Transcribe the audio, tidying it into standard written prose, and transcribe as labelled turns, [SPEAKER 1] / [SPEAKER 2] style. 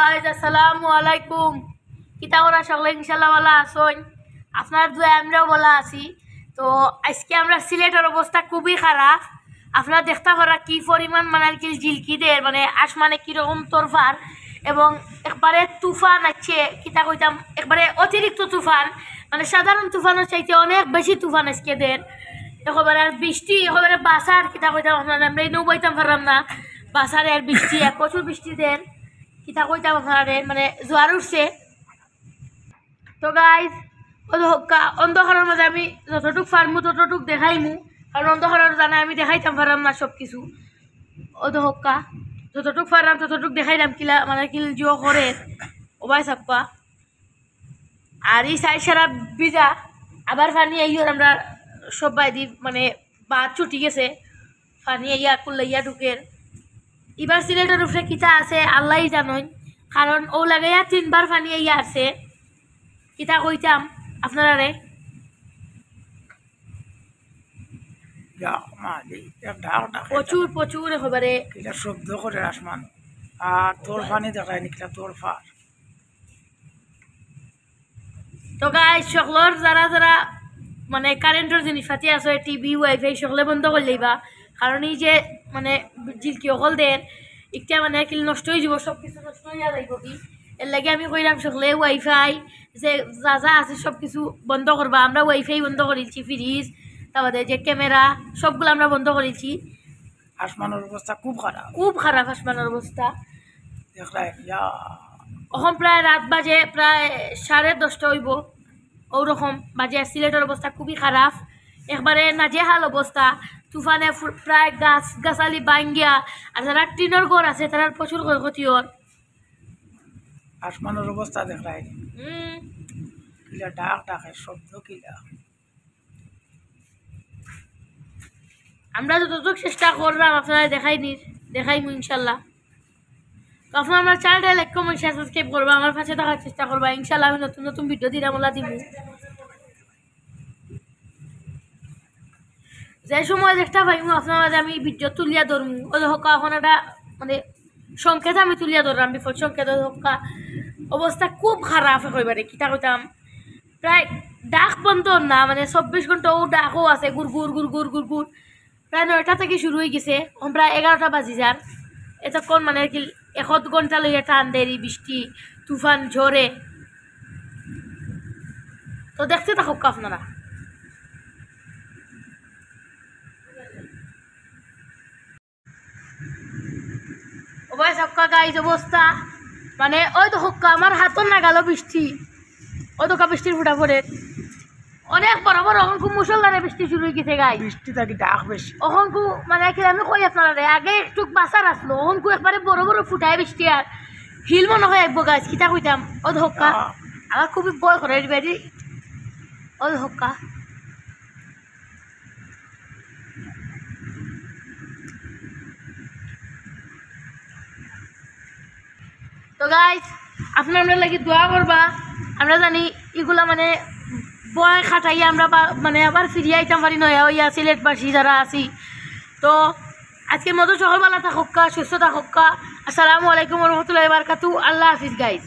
[SPEAKER 1] Guys আসসালামু আলাইকুম। কিতা করা সকলে ইনশাল্লাহ ভালো আছেন? আপনার দুয়ে আমরাও ভালো আছি। তো আজকে আমরা সিলেটের অবস্থা খুবই খারাপ। আপনারা দেখতে পারা কি পরিমাণ মানে আর কি ঝিলকিদের মানে আসমানে কীরকম তরফার এবং একবারে তুফান আছে। কিতা কইতাম একবারে অতিরিক্ত তুফান, মানে সাধারণ তুফানের চাইতে অনেক বেশি তুফান আজকে দের। একেবারে আর বৃষ্টি একেবারে বাসার কিতা কইতাম আপনারা আমরা এই বইতাম পারলাম না। বাসারে আর বৃষ্টি প্রচুর বৃষ্টি দেন কিতা কইতাম আপনারা মানে জোয়ার উঠছে। তো গাইজ অন্ধকারের মাঝে আমি যতটুক পারমু ততটুক দেখাইমু, কারণ অন্ধকারের জানা আমি দেখাইতাম পারলাম না সব কিছু। অধহক্কা যতটুক পারলাম ততটুক দেখাইলাম কিলা মানে কিল জিও করে ওবাই সাপ্পা। আর এই সাইড সারা ভিজা আবার পানি আইয়র আমরা সবাই দি মানে বাদ ছুটি গেছে পানি আইয়া করলে ইয়া ঢুকের। এবার সিলেটের উপরে কিতা আছে আল্লাহ জানেন, কারণ ও লাগাইয়া 3 বার পানি আইয়া আছে। কিতা কইতাম আপনারা রে প্রচুর প্রচুর একেবারে
[SPEAKER 2] শব্দ করে আসমান আর তোর পানি দেখায় নিকলা তোর ফার।
[SPEAKER 1] তো গাইজ সকলের যারা যারা মানে কারেন্টের জিনিসপাতি আছে টিভি ওয়াইফাই সকলে বন্ধ করে লইবা, কারণ এই যে মানে জিলকি অকল দেন একটা মানে কিল নষ্ট হয়ে যাব, সব কিছু নষ্ট হয়ে যাইব। কি এর লাগে আমি কইলাম সকলে ওয়াইফাই যে যা যা আছে সব কিছু বন্ধ করবা। আমরা ওয়াইফাই বন্ধ করেছি, ফ্রিজ তারপরে যে ক্যামেরা সবগুলো আমরা বন্ধ করেছি।
[SPEAKER 2] আসমানের অবস্থা খুব খারাপ,
[SPEAKER 1] খুব খারাপ আসমানের অবস্থা। এখন
[SPEAKER 2] প্রায়
[SPEAKER 1] রাত বাজে প্রায় 10:30 হইব ওরকম বাজে। সিলেটের অবস্থা খুবই খারাপ, একবারে নাজেহাল অবস্থা। তুফানে প্রায় গাছ গাছালি ভাঙ্গিয়া, আর যারা টিনের ঘর আছে তারা প্রচুর ক্ষয়ক্ষতি হর।
[SPEAKER 2] আসমানের অবস্থা দেখায় কিলা ডাক ডাকে শব্দ কিলা।
[SPEAKER 1] আমরা যতটুকু চেষ্টা করলাম আপনারা দেখাইমু ইনশাল্লাহ। তো আপনার আমার চ্যানেলটা লাইক কমেন্ট শেয়ার সাবস্ক্রাইব করবা, আমার পাশে থাকার চেষ্টা করবা। ইনশাল্লাহ আমি নতুন নতুন ভিডিও দিলামলা দিব। যে সময় দেখতে পাইমু আপনার মাঝে আমি ভিডিও তুলিয়া ধরমু। ও হকা এখন একটা মানে সংকেত আমি তুলিয়া ধরলাম, বিপদ সংকেত হকা। অবস্থা খুব খারাপ একেবারে কিতা কইতাম, প্রায় ডাক বন্ধ না, মানে 24 ঘন্টা ও ডাকও আছে গুড় গুড় গুড় গুড় গুড় গুড়। প্রায় 9টা থেকে শুরু হয়ে গেছে, প্রায় 11টা বাজি যার। এতক্ষণ মানে কি 1 ঘন্টা লইয়া টান দেরি বৃষ্টি তুফান ঝড়ে। তো দেখতে থাকুক আপনারা। ওই সবকা গাইজ অবস্থা মানে ওই তো হক্কা আমার হাতর না গেল বৃষ্টি, ওই তো বৃষ্টির ফুটা পড়ে অনেক বড় বড় অঙ্কু মুসলধারে বৃষ্টি শুরু হয়ে গেছে গাই।
[SPEAKER 2] বৃষ্টি থাকি ডাক বেশি
[SPEAKER 1] অহংকু মানে কি আমি কই আপনারা আগে একটু বাসার আসলো অহংকু একবারে বড় বড় ফুটায় বৃষ্টি আর হিল মনে হয় একবো গাছ কিতা কইতাম। ও হক্কা আমার খুবই বয় করে বাড়ি ও হক্কা। তো গাইজ আপনার আমরা লাগি দোয়া করবা। আমরা জানি এগুলা মানে বয় খাটাইয়া আমরা মানে আবার ফিরিয়ে আইতাম পারি নয় ওইয়া সিলেটবাসী যারা আছি। তো আজকের মতো সকালবেলা থাকা সুস্থ থাকা। আসসালামু আলাইকুম রহমতুল্লাহি ওয়া বারাকাতুহু। আল্লাহ হাফিজ গাইজ।